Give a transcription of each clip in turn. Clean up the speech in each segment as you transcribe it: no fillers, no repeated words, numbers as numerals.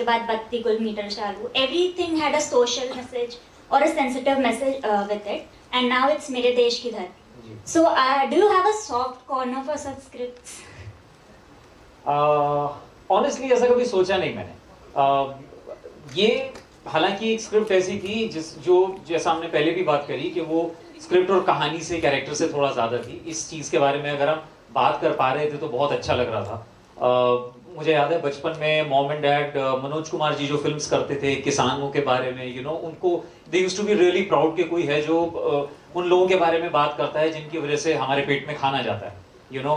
उसके बाद बत्ती गुल मीटर चालू, everything had a social message or a sensitive message with it, and now it's मेरे देश की धरती. So do you have a soft corner for such scripts? Honestly ऐसा कभी सोचा नहीं मैंने. ये हालांकि एक स्क्रिप्ट ऐसी थी जैसा हमने पहले भी बात करी कि वो स्क्रिप्ट और कहानी से, कैरेक्टर से थोड़ा ज़्यादा थी. इस चीज़ के बारे में अगर हम बात कर पा रहे थे तो बहुत अच्छा लग रहा था. मुझे याद है बचपन में mom and dad Manoj Kumar ji जो फिल्म्स करते थे किसानों के बारे में, उनको they used to be really proud कि कोई है जो उन लोगों के बारे में बात करता है जिनकी वजह से हमारे पेट में खाना जाता है.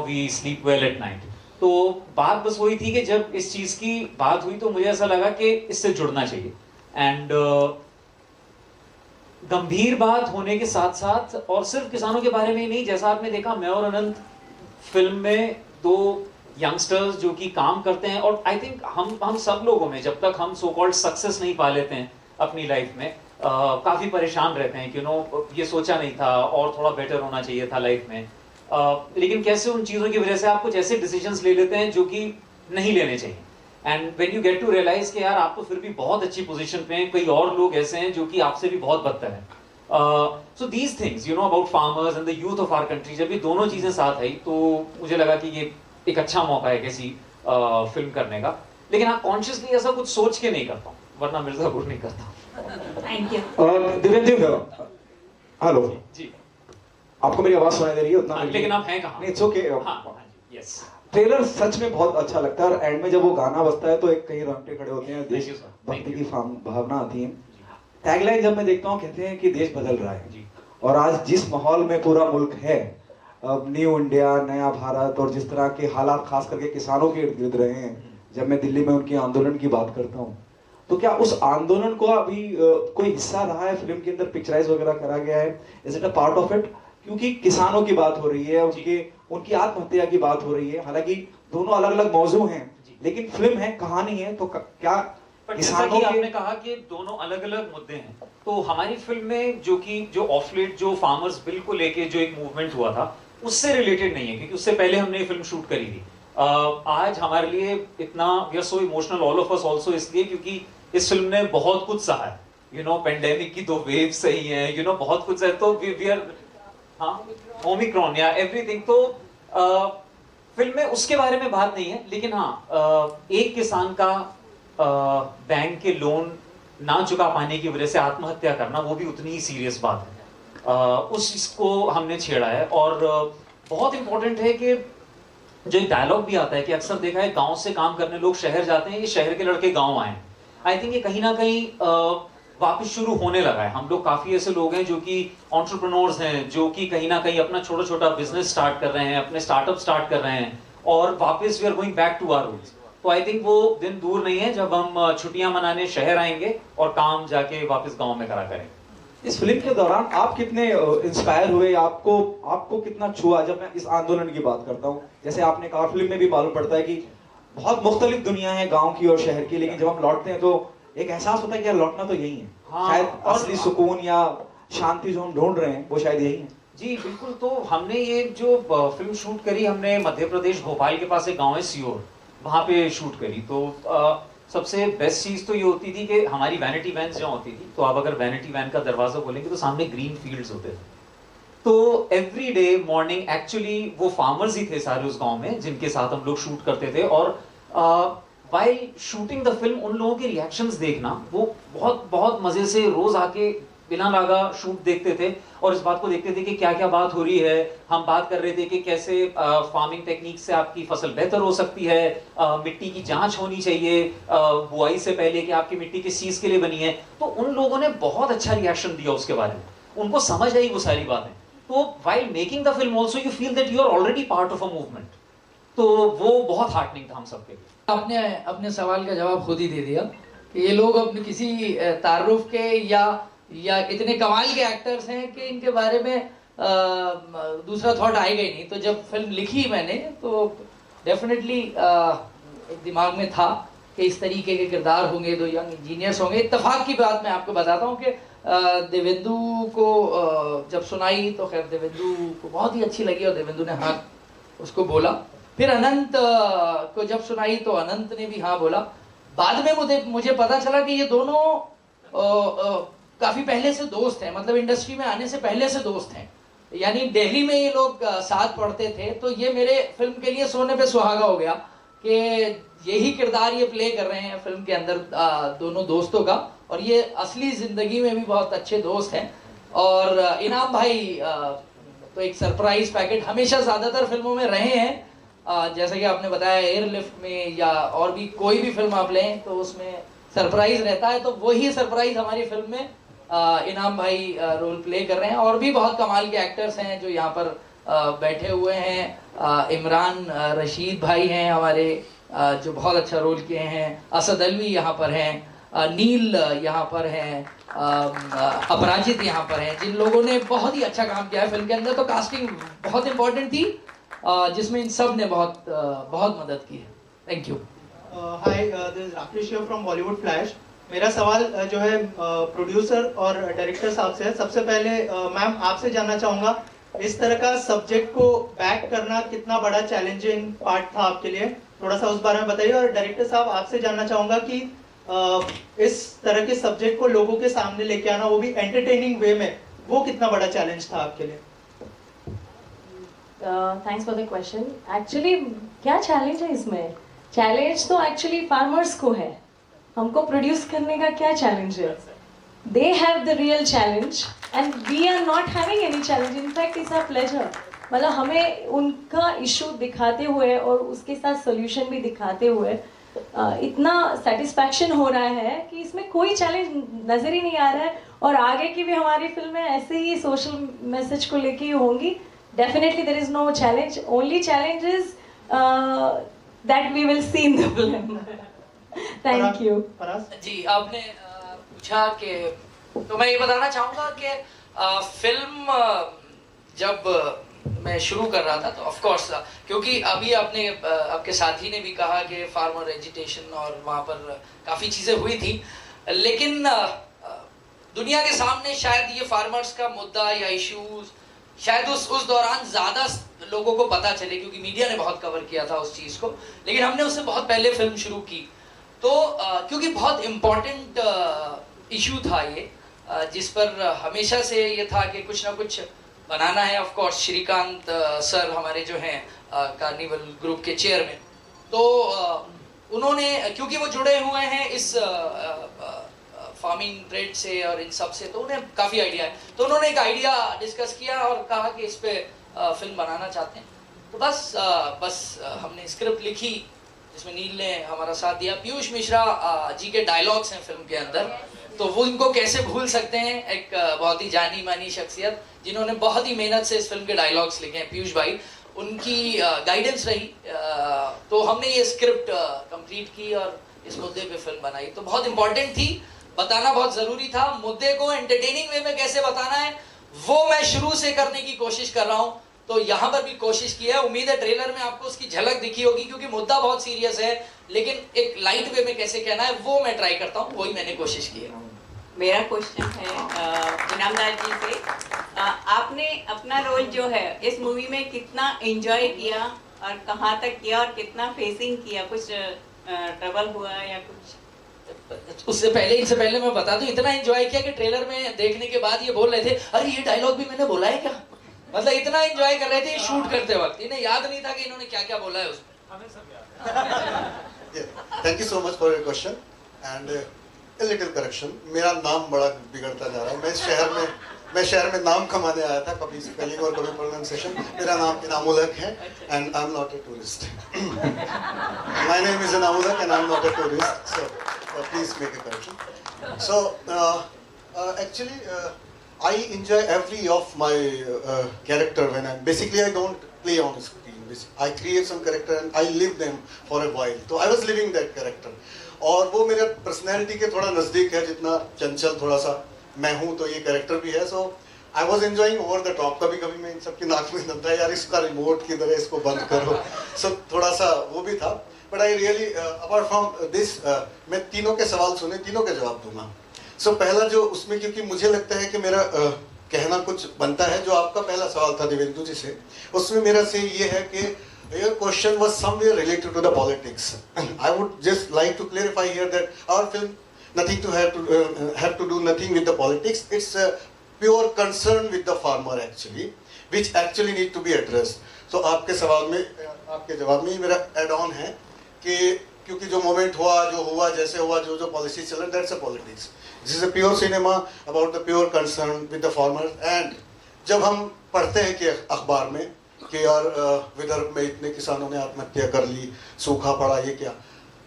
We sleep well at night. तो बात बस वही थी कि जब इस चीज़ की बात हुई तो मुझे ऐसा लगा कि इससे जुड़ना चाहिए. एंड गंभीर बात होने के साथ साथ, और सिर्फ किसानों के बारे में ही नहीं, जैसा आपने देखा मैं और अनंत फिल्म में दो यंगस्टर्स जो कि काम करते हैं, और आई थिंक हम सब लोगों में जब तक हम सो कॉल्ड सक्सेस नहीं पा लेते हैं अपनी लाइफ में काफ़ी परेशान रहते हैं कि ये सोचा नहीं था और थोड़ा बेटर होना चाहिए था लाइफ में. लेकिन कैसे उन चीज़ों की वजह से आप कुछ ऐसे डिसीजंस ले लेते हैं जो कि नहीं लेने चाहिए. And when you get to realize कि यार आप तो फिर भी बहुत अच्छी पोजीशन पे हैं, कई और लोग ऐसे हैं जो कि आपसे भी बहुत बदतर हैं. So these things about farmers and the youth of our country, जब ये दोनों चीज़ें साथ आई तो मुझे लगा कि ये एक अच्छा मौका है किसी फिल्म करने का. लेकिन हाँ, कॉन्शियसली ऐसा कुछ सोच के नहीं करता हूँ, वरना मिर्जापुर नहीं करता. Thank you. देवेंद्र, हेलो जी. आपको मेरी आवाज सुनाई दे रही है उतना? लेकिन आप हैं कहाँ? It's okay. यस. ट्रेलर सच में बहुत अच्छा लगता है और एंड में जब वो गाना बजता है तो एक कहीं रोंगटे खड़े होते हैं, देश भक्ति की भावना आती है. टैगलाइन जब मैं देखता हूँ कहते हैं कि देश बदल रहा है, और आज जिस माहौल में पूरा मुल्क है, न्यू इंडिया, नया भारत, और जिस तरह के हालात खास करके किसानों के इर्द गिर्द रहे हैं, जब मैं दिल्ली में उनके आंदोलन की बात करता हूँ तो क्या उस आंदोलन को अभी कोई हिस्सा रहा है फिल्म के अंदर, पिक्चराइज वगैरह करा गया है? Is it a part of it? क्योंकि किसानों की बात हो रही है, उनकी आत्महत्या की बात हो रही है. हालांकि दोनों अलग अलग मौजू हैं, लेकिन फिल्म है, कहानी है, तो क्या किसानों की आपने कहा कि दोनों अलग अलग मुद्दे हैं, तो हमारी फिल्म में जो ऑफलेट जो फार्मर्स बिल को लेके जो एक मूवमेंट हुआ था उससे रिलेटेड नहीं है, क्योंकि उससे पहले हमने ये फिल्म शूट करी थी. आज हमारे लिए इतना we are so emotional all of us also इसलिए क्योंकि इस फिल्म ने बहुत कुछ सहा है. पेंडेमिक की 2 वेव्स सही है, बहुत कुछ है. तो वी आर ओमिक्रॉन या एवरीथिंग. तो फिल्म में उसके बारे में बात नहीं है, लेकिन हाँ, एक किसान का बैंक के लोन ना चुका पाने की वजह से आत्महत्या करना, वो भी उतनी ही सीरियस बात है. उसको हमने छेड़ा है. और बहुत इंपॉर्टेंट है कि जो एक डायलॉग भी आता है कि अक्सर देखा है गांव से काम करने लोग शहर जाते हैं, ये शहर के लड़के गांव आए. आई थिंक ये कहीं ना कहीं वापस शुरू होने लगा है. हम लोग काफी ऐसे लोग हैं जो कि एंटरप्रेन्योर्स हैं, जो कि कहीं ना कहीं अपना छोटा छोटा बिजनेस स्टार्ट कर रहे हैं, अपने स्टार्टअप स्टार्ट कर रहे हैं, और वापस we are going back to our roots. तो आई थिंक वो दिन दूर नहीं है जब हम छुट्टियां मनाने शहर आएंगे और काम जाके वापस गांव में करा करेंगे. इस फिल्म के दौरान आप कितने इंस्पायर हुए, आपको कितना छुआ? जब मैं इस आंदोलन की बात करता हूँ, जैसे आपने कहा फिल्म में भी मालूम पड़ता है कि बहुत मुख्तलिफ दुनिया है गांव की और शहर की, लेकिन जब हम लौटते हैं तो एक एहसास होता है कि यार लौटना तो यही है. हाँ, शायद असली सुकून या शांति जो हम ढूंढ रहे हैं वो शायद यही है. जी बिल्कुल. तो हमने ये जो फिल्म शूट करी, हमने मध्य प्रदेश भोपाल के पास एक गांव है सियोर, वहां पे शूट करी. तो सबसे बेस्ट चीज तो ये होती थी कि हमारी वैनिटी वैन जो होती थी, तो आप अगर वैनिटी वैन का दरवाजा खोलेंगे तो सामने ग्रीन फील्ड्स होते थे. तो एवरी डे मॉर्निंग एक्चुअली वो फार्मर्स ही थे सारे उस गांव में जिनके साथ हम लोग शूट करते थे. और while शूटिंग द फिल्म उन लोगों के रिएक्शंस देखना, वो बहुत बहुत मजे से रोज आके बिना लागा शूट देखते थे और इस बात को देखते थे कि क्या क्या बात हो रही है. हम बात कर रहे थे कि कैसे फार्मिंग टेक्निक से आपकी फसल बेहतर हो सकती है, मिट्टी की जांच होनी चाहिए बुआई से पहले कि आपकी मिट्टी किस चीज के लिए बनी है. तो उन लोगों ने बहुत अच्छा रिएक्शन दिया उसके बारे में, उनको समझ आई वो सारी बातें. तो while making the film also you feel that you are already part of a movement. तो वो बहुत हार्टनिंग था हम सबके लिए. आपने अपने सवाल का जवाब खुद ही दे दिया कि ये लोग अपने किसी तारुफ के या इतने कमाल के एक्टर्स हैं कि इनके बारे में दूसरा थॉट आएगा ही नहीं. तो जब फिल्म लिखी मैंने तो डेफिनेटली एक दिमाग में था कि इस तरीके के किरदार होंगे, 2 यंग इंजीनियर्स होंगे. इत्तेफाक की बात मैं आपको बताता हूँ कि देवेंदु को जब सुनाई तो खैर देवेंदु को बहुत ही अच्छी लगी और देवेंदु ने हाँ उसको बोला. फिर अनंत को जब सुनाई तो अनंत ने भी हाँ बोला. बाद में मुझे पता चला कि ये दोनों काफी पहले से दोस्त हैं, मतलब इंडस्ट्री में आने से पहले से दोस्त हैं। यानी दिल्ली में ये लोग साथ पढ़ते थे, तो ये मेरे फिल्म के लिए सोने पे सुहागा हो गया कि यही किरदार ये प्ले कर रहे हैं फिल्म के अंदर दोनों दोस्तों का, और ये असली जिंदगी में भी बहुत अच्छे दोस्त हैं। और इनाम भाई तो एक सरप्राइज पैकेट हमेशा ज्यादातर फिल्मों में रहे हैं, जैसे कि आपने बताया एयरलिफ्ट में या और भी कोई भी फिल्म आप लें तो उसमें सरप्राइज रहता है, तो वही सरप्राइज हमारी फिल्म में इनाम भाई रोल प्ले कर रहे हैं। और भी बहुत कमाल के एक्टर्स हैं जो यहाँ पर बैठे हुए हैं। इमरान रशीद भाई हैं हमारे, जो बहुत अच्छा रोल किए हैं। असद अलवी यहाँ पर हैं, नील यहाँ पर हैं, अपराजित यहाँ पर हैं, जिन लोगों ने बहुत ही अच्छा काम किया है फिल्म के अंदर। तो कास्टिंग बहुत इंपॉर्टेंट थी, जिसमें इन सब ने बहुत मदद की है। Thank you. Hi, this is Rakesh from Bollywood flash. मेरा सवाल जो है प्रोड्यूसर और डायरेक्टर साहब से है। सबसे पहले मैम आपसे जानना चाहूँगा, इस तरह का सब्जेक्ट को बैक करना कितना बड़ा चैलेंजिंग पार्ट था आपके लिए, थोड़ा सा उस बारे में बताइए। और डायरेक्टर साहब आपसे जानना चाहूँगा कि इस तरह के सब्जेक्ट को लोगों के सामने लेके आना, वो भी एंटरटेनिंग वे में, वो कितना बड़ा चैलेंज था आपके लिए? Thanks for the question. Actually क्या चैलेंज है इसमें? चैलेंज तो एक्चुअली फार्मर्स को है, हमको प्रोड्यूस करने का क्या चैलेंज है? They have the real challenge and we are not having any challenge. In fact it's a pleasure. मतलब हमें उनका इशू दिखाते हुए और उसके साथ सोल्यूशन भी दिखाते हुए इतना सेटिस्फैक्शन हो रहा है कि इसमें कोई चैलेंज नजर ही नहीं आ रहा है। और आगे की भी हमारी फिल्में ऐसे ही सोशल मैसेज को लेके ही होंगी। Definitely there is no challenge, only challenge is that we will see in the film. Thank you. जी, आपने पूछा कि, तो मैं ये बताना चाहूँगा कि फिल्म जब मैं शुरू कर रहा था तो ऑफ कोर्स, क्योंकि अभी आपके साथी ने भी कहा कि फार्मर एजिटेशन और वहाँ पर काफ़ी चीज़ें हुई थी, लेकिन दुनिया के सामने शायद ये फार्मर्स का मुद्दा या इश्यूज शायद उस दौरान ज़्यादा लोगों को पता चले, क्योंकि मीडिया ने बहुत कवर किया था उस चीज़ को। लेकिन हमने उससे बहुत पहले फिल्म शुरू की, तो क्योंकि बहुत इम्पोर्टेंट इशू था ये, जिस पर हमेशा से ये था कि कुछ ना कुछ बनाना है। ऑफ कोर्स श्रीकांत सर हमारे जो हैं कार्निवल ग्रुप के चेयरमैन, तो उन्होंने, क्योंकि वो जुड़े हुए हैं इस फार्मिंग ट्रेड से और इन सब से, तो उन्हें काफ़ी आइडिया है। तो उन्होंने एक आइडिया डिस्कस किया और कहा कि इस पे फिल्म बनाना चाहते हैं। तो बस हमने स्क्रिप्ट लिखी, जिसमें नील ने हमारा साथ दिया। पीयूष मिश्रा जी के डायलॉग्स हैं फिल्म के अंदर, तो वो इनको कैसे भूल सकते हैं, एक बहुत ही जानी मानी शख्सियत जिन्होंने बहुत ही मेहनत से इस फिल्म के डायलॉग्स लिखे हैं, पीयूष भाई, उनकी गाइडेंस रही। तो हमने ये स्क्रिप्ट कंप्लीट की और इस मुद्दे पे फिल्म बनाई। तो बहुत इंपॉर्टेंट थी, बताना बहुत ज़रूरी था। मुद्दे को एंटरटेनिंग वे में कैसे बताना है वो मैं शुरू से करने की कोशिश कर रहा हूँ, तो यहाँ पर भी कोशिश की है। उम्मीद है ट्रेलर में आपको उसकी झलक दिखी होगी, क्योंकि मुद्दा बहुत सीरियस है, लेकिन एक लाइट वे में कैसे कहना है वो मैं ट्राई करता हूँ, वही मैंने कोशिश की है। मेरा क्वेश्चन है इनामदार जी से, आपने अपना रोल जो है इस मूवी में कितना एंजॉय किया और कहाँ तक किया और कितना फेसिंग किया? कुछ ट्रबल हुआ या कुछ? इनसे पहले मैं बता दूं, इतना एंजॉय किया कि ट्रेलर में देखने के बाद ये बोल रहे थे, अरे ये डायलॉग भी मैंने बोला है क्या? मतलब इतना एंजॉय कर रहे थे शूट करते वक्त, इन्हें याद नहीं था कि इन्होंने क्या क्या बोला है उसमें। Thank you so much for your question and a little correction. मेरा नाम बड़ा बिगड़ता जा रहा है। मैं शहर में नाम कमाने आया था, कभी स्पेलिंग और कभी प्रोनाउंसिएशन। मेरा नाम इनामुल है and I am not a tourist. My name is Inamul and I am not a tourist, so please make a correction. So actually I enjoy every of my character when basically I don't play on screen. I create some character and I live them for a while. So I was living that character. और वो मेरे personality के थोड़ा नज़दीक है, जितना चंचल थोड़ा सा मैं हूँ तो ये कैरेक्टर भी है। So I was enjoying over the top. कभी कभी मैं इन सबकी नाक में दमता है, यार इसका रिमोट किधर है, इसको बंद करो। सो थोड़ा सा वो भी था। But I really apart from this, मैं तीनों के सवाल सुने, तीनों के जवाब दूंगा। सो पहला जो उसमें, क्योंकि मुझे लगता है कि मेरा कहना कुछ बनता है, जो आपका पहला सवाल था देवेंदु जी से, उसमें मेरा से ये है कि Your question was somewhere related to the politics. I would just like to clarify here that our film nothing to have to do nothing with the politics. It's a pure concern with the farmer actually, which actually need to be addressed. So आपके जवाब में ही मेरा add on है कि क्योंकि जो moment हुआ, जो हुआ, जैसे हुआ, जो पॉलिसी चला, that's a politics. This is a pure cinema about the pure concern with the farmers. And जब हम पढ़ते हैं कि अखबार में कि यार विदर्भ में इतने किसानों ने आत्महत्या कर ली, सूखा पड़ा, ये क्या,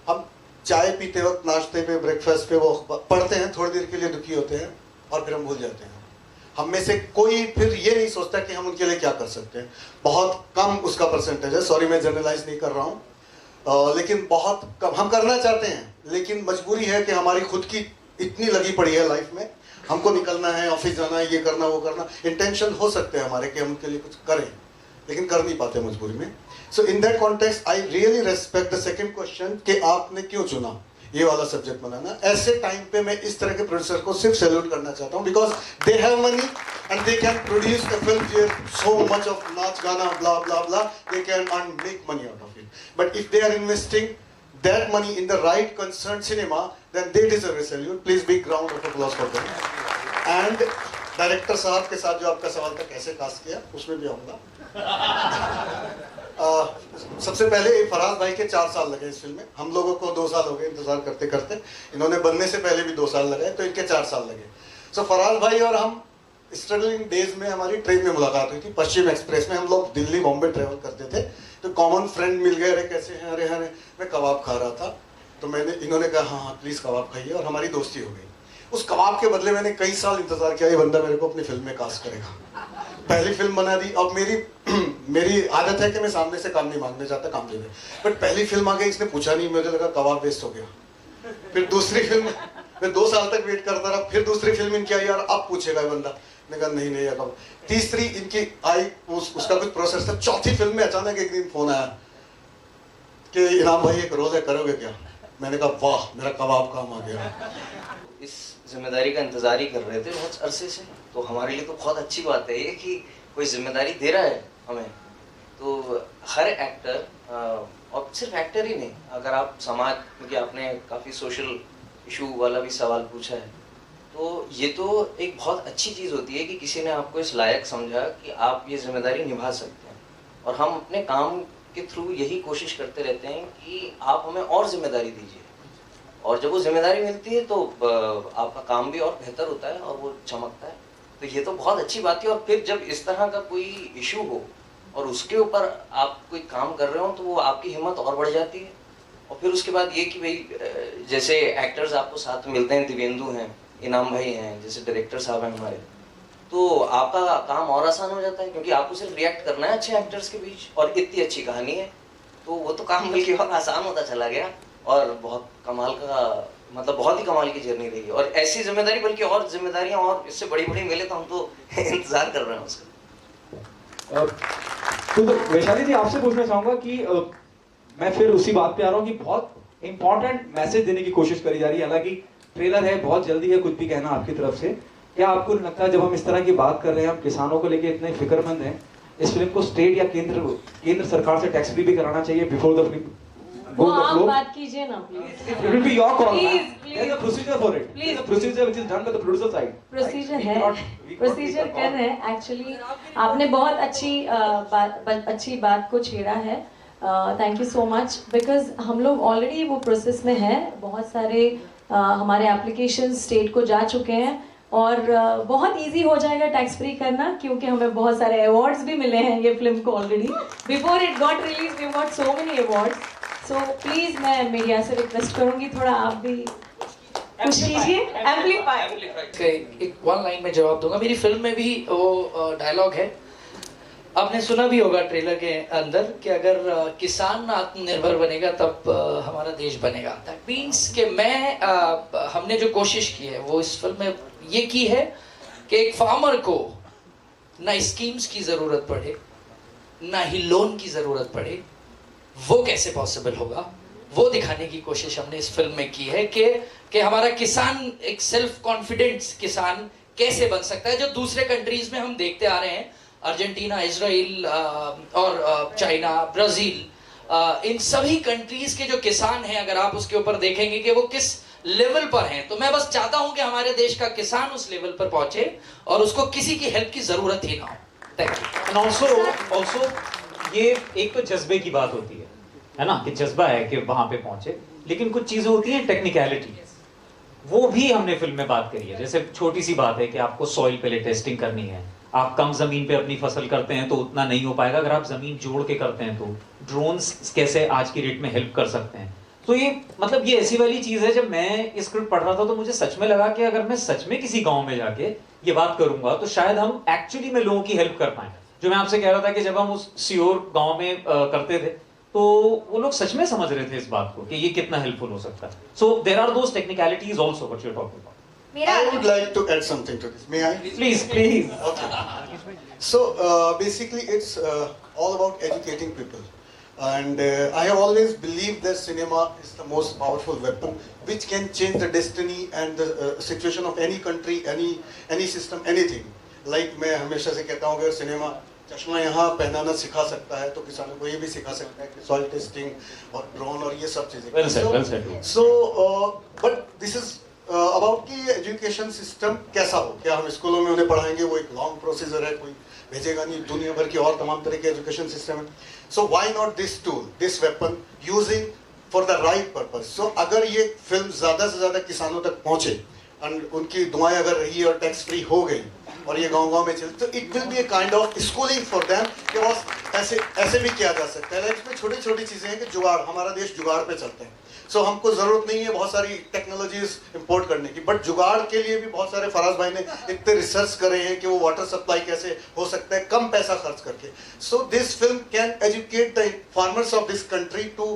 हम चाय पीते वक्त, नाश्ते पे, ब्रेकफास्ट पे वो पढ़ते हैं, थोड़ी देर के लिए दुखी होते हैं और फिर हम भूल जाते हैं. हम में से कोई फिर ये नहीं सोचता कि हम उनके लिए क्या कर सकते हैं. बहुत कम उसका परसेंटेज है, सॉरी मैं जनरलाइज नहीं कर रहा हूँ, लेकिन बहुत कम. हम करना चाहते हैं लेकिन मजबूरी है कि हमारी खुद की इतनी लगी पड़ी है लाइफ में, हमको निकलना है, ऑफिस जाना है, ये करना, वो करना. इंटेंशन हो सकते हैं हमारे कि हम उनके लिए कुछ करें लेकिन कर नहीं पाते मजबूरी में. So in that context I really respect the second question कि आपने क्यों चुना ये वाला सब्जेक्ट बनाना. ऐसे टाइम पे मैं इस तरह के प्रोड्यूसर को सिर्फ सैल्यूट करना चाहता हूँ because they have money and they can produce a film where so much of नाच गाना blah blah blah, they can earn make money out of it. But if they are investing that money in the right concerned cinema, then they deserve a salute. Please big round of applause for them. And director साहब के साथ जो आपका सवाल था कैसे cast किया, उसमें भी आऊँगा. सबसे पहले फराज भाई के 4 साल लगे इस फिल्म में. हम लोगों को 2 साल हो गए इंतजार करते करते, इन्होंने बनने से पहले भी 2 साल लगे, तो इनके 4 साल लगे. सो फराज भाई और हम स्ट्रगलिंग डेज में हमारी ट्रेन में मुलाकात हुई थी, पश्चिम एक्सप्रेस में. हम लोग दिल्ली बॉम्बे ट्रेवल करते थे, तो कॉमन फ्रेंड मिल गए. अरे कैसे हैं, अरे अरे मैं कबाब खा रहा था, तो इन्होंने कहा हाँ प्लीज़ कबाब खाइए, और हमारी दोस्ती हो गई. उस कबाब के बदले मैंने कई साल इंतजार किया, ये बंदा मेरे को अपनी फिल्म में कास्ट करेगा. पहली फिल्म बना दी. अब मेरी आदत है कि मैं सामने से काम नहीं मांगने चाहता, काम दे दे. बट पहली फिल्म आ गई, इसने पूछा नहीं, मुझे लगा कबाब वेस्ट हो गया. फिर दूसरी फिल्म मैं 2 साल तक वेट करता रहा. फिर दूसरी फिल्म इनकी आई, यार अब पूछेगा ये बंदा. मैंने कहा नहीं यार कबाब. तीसरी इनकी आई, उसका कुछ प्रोसेस था. चौथी फिल्म में अचानक एक दिन फोन आया कि इनाम भाई एक रोल है, करोगे क्या. मैंने कहा वाह मेरा कबाब काम आ गया. इस जिम्मेदारी का इंतजार ही कर रहे थे बहुत अरसे से, तो हमारे लिए तो बहुत अच्छी बात है ये कि कोई जिम्मेदारी दे रहा है हमें. तो हर एक्टर, और सिर्फ एक्टर ही नहीं, अगर आप समाज, क्योंकि आपने काफ़ी सोशल इशू वाला भी सवाल पूछा है, तो ये तो एक बहुत अच्छी चीज़ होती है कि किसी ने आपको इस लायक समझा कि आप ये जिम्मेदारी निभा सकते हैं. और हम अपने काम के थ्रू यही कोशिश करते रहते हैं कि आप हमें और जिम्मेदारी दीजिए, और जब वो जिम्मेदारी मिलती है तो आपका काम भी और बेहतर होता है और वो चमकता है. तो ये तो बहुत अच्छी बात है. और फिर जब इस तरह का कोई इशू हो और उसके ऊपर आप कोई काम कर रहे हो, तो वो आपकी हिम्मत और बढ़ जाती है. और फिर उसके बाद ये कि भाई जैसे एक्टर्स आपको साथ मिलते हैं, दिव्येंदु हैं, इनाम भाई हैं, जैसे डायरेक्टर साहब हैं हमारे, तो आपका काम और आसान हो जाता है, क्योंकि आपको सिर्फ रिएक्ट करना है अच्छे एक्टर्स के बीच, और इतनी अच्छी कहानी है, तो वो तो काम बल्कि और आसान होता चला गया. और बहुत कमाल का, मतलब बहुत ही कमाल की जर्नी रही है. और ऐसी जिम्मेदारी, बल्कि और जिम्मेदारियां और इससे बड़ी बड़ी मिले तो हम तो इंतजार कर रहे हैं उसका. तो वैशाली जी आपसे पूछना चाहूंगा कि मैं फिर उसी बात पे आ रहा हूँ कि बहुत इंपॉर्टेंट मैसेज देने की कोशिश करी जा रही है. हालांकि ट्रेलर है, बहुत जल्दी है कुछ भी कहना आपकी तरफ से. क्या आपको लगता है जब हम इस तरह की बात कर रहे हैं, हम किसानों को लेकर इतने फिक्रमंद हैं, इस फिल्म को स्टेट या केंद्र सरकार से टैक्स फ्री भी कराना चाहिए बिफोर द फिल्म? वो आप बात कीजिए ना please. It will be your call. Please, There's a procedure for it. Please. There's a procedure which is done by the producer side. Procedure है, प्रोसीजर कर रहे हैं. एक्चुअली आपने बहुत अच्छी बात को छेड़ा है. Thank you so much, because हम लोग ऑलरेडी वो प्रोसेस में हैं. बहुत सारे हमारे एप्लीकेशन स्टेट को जा चुके हैं, और बहुत इजी हो जाएगा टैक्स फ्री करना, क्योंकि हमें बहुत सारे अवार्ड्स भी मिले हैं ये फिल्म को already. Before it got release we got so many awards. So please मैं मीडिया से रिक्वेस्ट करूंगी, थोड़ा आप भी कुछ कीजिए, एम्पलीफाई. एक 1 लाइन में जवाब दूंगा. मेरी फिल्म में भी वो डायलॉग है, आपने सुना भी होगा ट्रेलर के अंदर, कि अगर किसान आत्मनिर्भर बनेगा तब हमारा देश बनेगा. दैट मीन्स कि हमने जो कोशिश की है वो इस फिल्म में ये की है कि एक फार्मर को ना स्कीम्स की ज़रूरत पड़े, ना ही लोन की ज़रूरत पड़े. वो कैसे पॉसिबल होगा, वो दिखाने की कोशिश हमने इस फिल्म में की है कि हमारा किसान एक सेल्फ कॉन्फिडेंस किसान कैसे बन सकता है, जो दूसरे कंट्रीज में हम देखते आ रहे हैं. अर्जेंटीना, इजराइल और चाइना, ब्राज़ील, इन सभी कंट्रीज के जो किसान हैं, अगर आप उसके ऊपर देखेंगे कि वो किस लेवल पर हैं, तो मैं बस चाहता हूं कि हमारे देश का किसान उस लेवल पर पहुंचे और उसको किसी की हेल्प की जरूरत ही ना हो। Thank you. एंड ऑल्सो ये एक तो जज्बे की बात होती है ना, कि जज्बा है कि वहां पे पहुंचे, लेकिन कुछ चीजें होती हैं टेक्निकलिटी, वो भी हमने फिल्म में बात करी है। जैसे छोटी सी बात है कि आपको सॉइल पहले टेस्टिंग करनी है, आप कम जमीन पे अपनी फसल करते हैं तो उतना नहीं हो पाएगा, अगर आप जमीन जोड़ के करते हैं तो ड्रोन्स कैसे आज की डेट में हेल्प कर सकते हैं। तो ये मतलब ये ऐसी वाली चीज है, जब मैं ये स्क्रिप्ट पढ़ रहा था तो मुझे सच में लगा कि अगर मैं सच में किसी गांव में जाके ये बात करूंगा तो शायद हम एक्चुअली में लोगों की हेल्प कर पाए। जो मैं आपसे कह रहा था कि जब हम उस सियोर गांव में करते थे तो वो लोग सच में समझ रहे थे इस बात को कि ये कितना हेल्पफुल हो सकता है। So there are those technicalities also what you are talking about. I would like to add something to this. May I? Please. Okay. So basically, it's all about educating people, and I have always believed that cinema is the most powerful weapon which can change the destiny and the situation of any country, any system, anything. Like मैं हमेशा से कहता हूँ कि cinema चश्मा यहाँ पहनाना सिखा सकता है तो किसानों को ये भी सिखा सकता है कि सॉइल टेस्टिंग और ड्रोन और ये सब चीजें। Well said. So, but this is about कि एजुकेशन सिस्टम कैसा हो, क्या हम स्कूलों में उन्हें पढ़ाएंगे, वो एक लॉन्ग प्रोसीजर है, कोई भेजेगा नहीं, दुनिया भर की और तमाम तरह के एजुकेशन सिस्टम है। So why not this tool, this weapon using for the right purpose. So अगर ये फिल्म ज़्यादा से ज़्यादा किसानों तक पहुँचे और उनकी दुआएं अगर रही और टैक्स फ्री हो गई और ये गांव-गांव में चले, तो it will be a kind of schooling for them कि बस ऐसे भी किया जा सकता है। इसमें छोटी छोटी चीज़ें हैं कि जुगाड़, हमारा देश जुगाड़ पे चलते हैं। सो हमको ज़रूरत नहीं है बहुत सारी टेक्नोलॉजीज इंपोर्ट करने की, बट जुगाड़ के लिए भी बहुत सारे फराज भाई ने इतने रिसर्च करे हैं कि वो वाटर सप्लाई कैसे हो सकता है कम पैसा खर्च करके। So this film can educate the farmers of this country to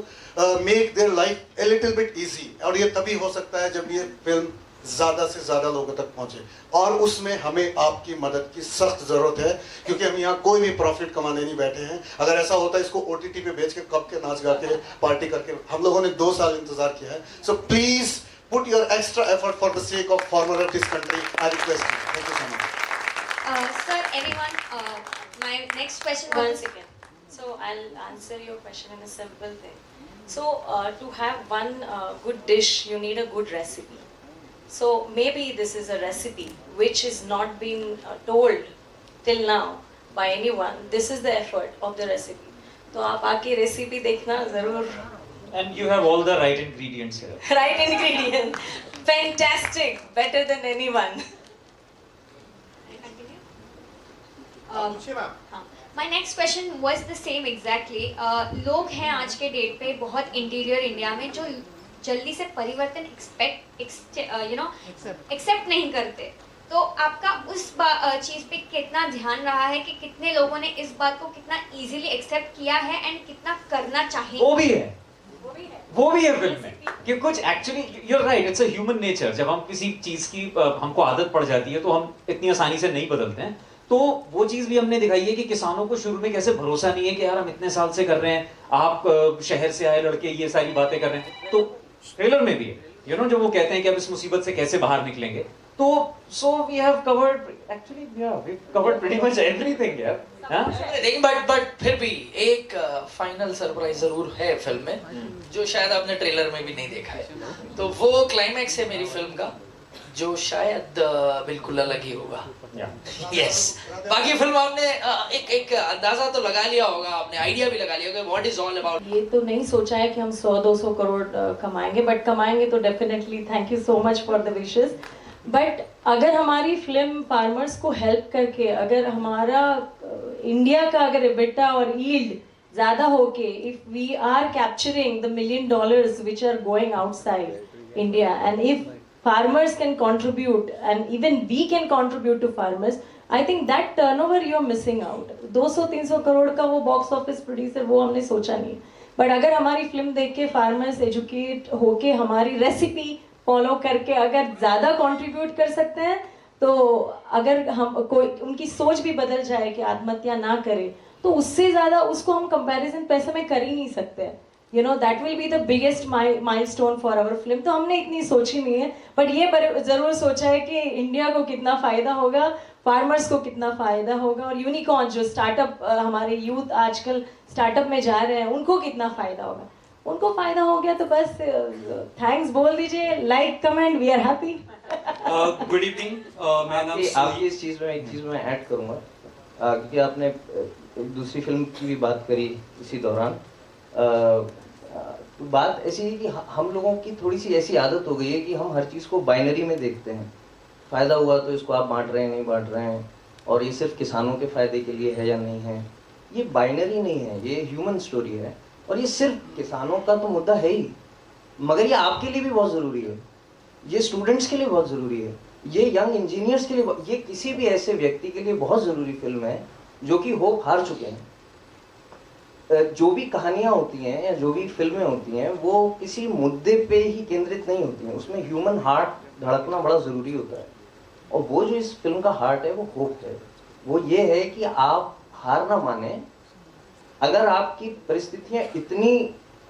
make their life a little bit easy, और ये तभी हो सकता है जब ये फिल्म ज़्यादा से ज़्यादा लोगों तक पहुँचे, और उसमें हमें आपकी मदद की सख्त ज़रूरत है, क्योंकि हम यहाँ कोई भी प्रॉफिट कमाने नहीं बैठे हैं। अगर ऐसा होता है इसको OTT पे बेच के कब के नाच गा के पार्टी करके, हम लोगों ने 2 साल इंतजार किया है। So please put your extra effort for the sake of farmer of this country. I request you. Thank you so much. Sir, anyone? My next question. One second. So I'll answer your question in a simple thing. So to have one good dish, you need a good recipe. So maybe this is a recipe which is not being told till now by anyone. This is the effort of the recipe. तो आप आके recipe देखना जरूर। And you have all the right ingredients here. Right ingredient, fantastic, better than anyone. My next question was the same exactly. लोग हैं आज के date पे बहुत इंटीरियर इंडिया में जो जल्दी से परिवर्तन एक्सेप्ट नहीं करते, तो आपका उस चीज पे कितना ध्यान रहा है कि कितने लोगों ने इस बात को कितना इजीली एक्सेप्ट किया है एंड कितना करना चाहिए? वो भी है फिल्म में कि कुछ actually you are right, it's a human nature. जब हम किसी चीज की हमको आदत पड़ जाती है तो हम इतनी आसानी से नहीं बदलते हैं। तो वो चीज भी हमने दिखाई है कि किसानों को शुरू में कैसे भरोसा नहीं है कि यार हम इतने साल से कर रहे हैं, आप शहर से आए लड़के ये सारी बातें कर रहे हैं। तो ट्रेलर में भी है जो वो कहते हैं कि अब इस मुसीबत से कैसे बाहर निकलेंगे। तो so we have covered actually we covered pretty much everything यार। बट फिर भी एक फाइनल सरप्राइज जरूर है फिल्म में जो शायद आपने ट्रेलर में भी नहीं देखा है। तो वो क्लाइमैक्स है मेरी फिल्म का जो शायद बिल्कुल अलग ही होगा। यस बाकी फिल्म आपने एक अंदाजा तो लगा लिया होगा, आपने आइडिया भी लगा लिया होगा व्हाट इज ऑल अबाउट। ये तो नहीं सोचा है कि हम 100-200 करोड़ कमाएंगे, बट कमाएंगे तो definitely. Thank you so much for the wishes. But अगर हमारी फिल्म फार्मर्स को हेल्प करके, अगर हमारा इंडिया का अगर एबिटा और यील्ड ज़्यादा होके, if we are capturing the $1 million which are going outside India, and if farmers can contribute and even we can contribute to farmers, I think that turnover you are missing out. 200-300 crore का वो box office producer वो हमने सोचा नहीं। But अगर हमारी film देख के फार्मर्स एजुकेट होके हमारी रेसिपी फॉलो करके अगर ज़्यादा कंट्रीब्यूट कर सकते हैं, तो अगर हम कोई उनकी सोच भी बदल जाए कि आत्महत्या ना करें, तो उससे ज़्यादा उसको हम कंपैरिजन पैसे में कर ही नहीं सकते। You know that will be the biggest milestone for our film. तो हमने इतनी सोची नहीं है, बट ये ज़रूर सोचा है कि इंडिया को कितना फ़ायदा होगा, फार्मर्स को कितना फ़ायदा होगा, और यूनिकॉर्न जो स्टार्टअप हमारे यूथ आजकल स्टार्टअप में जा रहे हैं उनको कितना फ़ायदा होगा। उनको फ़ायदा हो गया तो बस थैंक्स बोल दीजिए, like comment, we are happy. Good evening, मैं नाम आपकी इस चीज़ में एक चीज़ मैं ऐड करूँगा, क्योंकि आपने एक दूसरी फिल्म की भी बात करी इसी दौरान। तो बात ऐसी है कि हम लोगों की थोड़ी सी ऐसी आदत हो गई है कि हम हर चीज़ को बाइनरी में देखते हैं। फ़ायदा हुआ तो इसको आप बांट रहे हैं, नहीं बांट रहे हैं, और ये सिर्फ किसानों के फ़ायदे के लिए है या नहीं है। ये बाइनरी नहीं है, ये ह्यूमन स्टोरी है, और ये सिर्फ किसानों का तो मुद्दा है ही, मगर ये आपके लिए भी बहुत ज़रूरी है, ये स्टूडेंट्स के लिए बहुत ज़रूरी है, ये यंग इंजीनियर्स के लिए, ये किसी भी ऐसे व्यक्ति के लिए बहुत ज़रूरी फिल्म है जो कि होप हार चुके हैं। जो भी कहानियाँ होती हैं या जो भी फिल्में होती हैं वो किसी मुद्दे पे ही केंद्रित नहीं होती हैं, उसमें ह्यूमन हार्ट धड़कना बड़ा ज़रूरी होता है, और वो जो इस फिल्म का हार्ट है वो होप है। वो ये है कि आप हार ना माने, अगर आपकी परिस्थितियाँ इतनी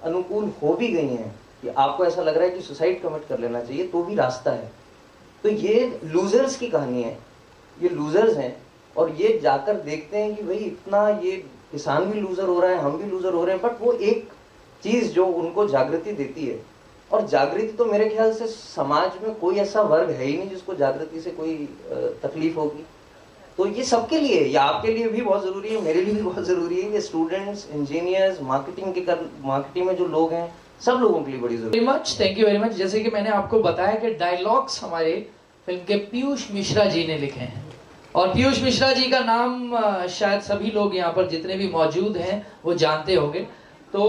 अनुकूल हो भी गई हैं कि आपको ऐसा लग रहा है कि सुसाइड कमिट कर लेना चाहिए, तो भी रास्ता है। तो ये लूजर्स की कहानी है, ये लूजर्स हैं, और ये जाकर देखते हैं कि भाई इतना ये किसान भी लूजर हो रहा है, हम भी लूजर हो रहे हैं, बट वो एक चीज़ जो उनको जागृति देती है, और जागृति तो मेरे ख्याल से समाज में कोई ऐसा वर्ग है ही नहीं जिसको जागृति से कोई तकलीफ होगी। तो ये सबके लिए, ये आपके लिए भी बहुत ज़रूरी है, मेरे लिए भी बहुत ज़रूरी है, ये स्टूडेंट्स, इंजीनियर्स, मार्केटिंग में जो लोग हैं, सब लोगों के लिए बड़ी ज़रूरी है। Thank you very much. जैसे कि मैंने आपको बताया कि डायलॉग्स हमारे फिल्म के पीयूष मिश्रा जी ने लिखे हैं, और पीयूष मिश्रा जी का नाम शायद सभी लोग यहाँ पर जितने भी मौजूद हैं वो जानते होंगे। तो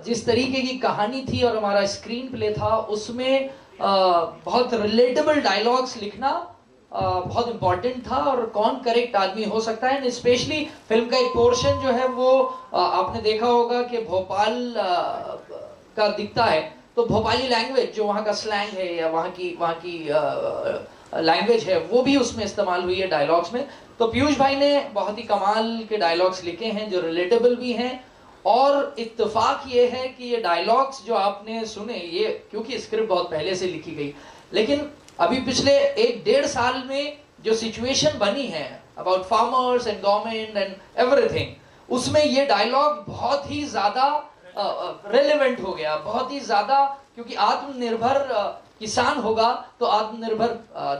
जिस तरीके की कहानी थी और हमारा स्क्रीन प्ले था, उसमें बहुत रिलेटेबल डायलॉग्स लिखना बहुत इम्पॉर्टेंट था, और कौन करेक्ट आदमी हो सकता है। स्पेशली फिल्म का एक पोर्शन जो है वो आपने देखा होगा कि भोपाल का दिखता है, तो भोपाली लैंग्वेज जो वहाँ का स्लैंग है या वहाँ की लैंग्वेज है वो भी उसमें इस्तेमाल हुई है डायलॉग्स में। तो पीयूष भाई ने बहुत ही कमाल के डायलॉग्स लिखे हैं जो रिलेटेबल भी हैं, और इत्तेफाक ये है कि ये डायलॉग्स जो आपने सुने, ये क्योंकि स्क्रिप्ट बहुत पहले से लिखी गई, लेकिन अभी पिछले 1-1.5 साल में जो सिचुएशन बनी है about farmers and government and everything, उसमें ये डायलॉग बहुत ही ज्यादा रेलेवेंट हो गया, बहुत ही ज्यादा, क्योंकि आत्मनिर्भर किसान होगा तो आत्मनिर्भर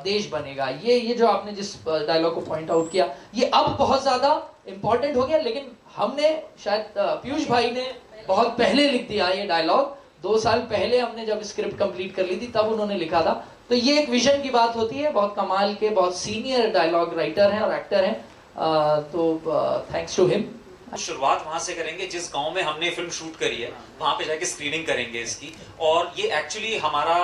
देश बनेगा। ये जो आपने जिस डायलॉग को पॉइंट आउट किया, ये अब बहुत ज्यादा इंपॉर्टेंट हो गया, लेकिन हमने शायद पीयूष भाई ने बहुत पहले लिख दिया ये डायलॉग। 2 साल पहले हमने जब स्क्रिप्ट कंप्लीट कर ली थी तब उन्होंने लिखा था। तो ये एक विजन की बात होती है, बहुत कमाल के, बहुत सीनियर डायलॉग राइटर हैं और एक्टर हैं, तो थैंक्स टू हिम। शुरुआत वहां से करेंगे जिस गांव में हमने फिल्म शूट करी है, वहां पे जाके स्क्रीनिंग करेंगे इसकी। और ये एक्चुअली हमारा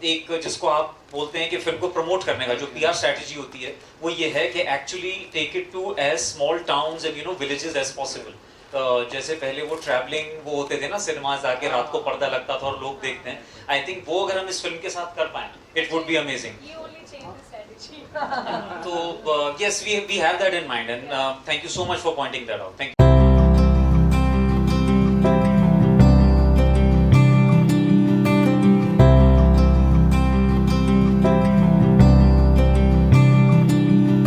एक जिसको आप बोलते हैं कि फिल्म को प्रमोट करने का जो पीआर स्ट्रेटजी होती है, वो ये है कि actually take it to as small towns and villages as possible. जैसे पहले वो ट्रैवलिंग वो होते थे ना, सिनेमाज आके रात को पर्दा लगता था और लोग देखते हैं। आई थिंक वो अगर हम इस फिल्म के साथ कर पाए, it would be amazing. So yes, we have that in mind, and thank you so much for pointing that out. Thank you.